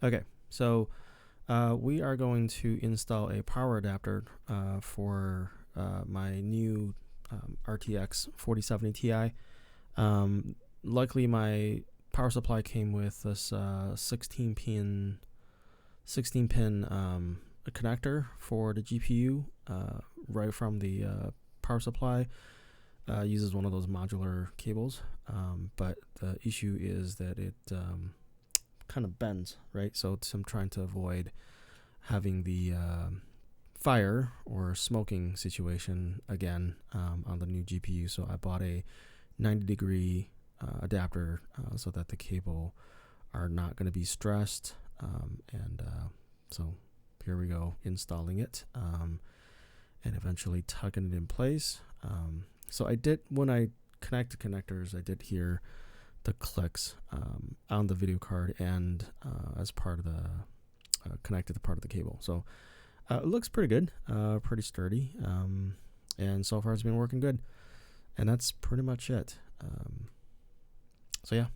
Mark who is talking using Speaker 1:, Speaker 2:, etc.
Speaker 1: Okay, so we are going to install a power adapter for my new RTX 4070 Ti. Luckily, my power supply came with this 16 pin connector for the GPU right from the power supply. Uses one of those modular cables, but the issue is that it kind of bends, right? So I'm trying to avoid having the fire or smoking situation again on the new GPU. So I bought a 90-degree adapter so that the cable are not going to be stressed. So here we go, installing it and eventually tucking it in place. So I did, when I connect the connectors, I did hear the clicks on the video card and as part of the connected to part of the cable. So it looks pretty good, pretty sturdy, and so far it's been working good. And that's pretty much it. So yeah,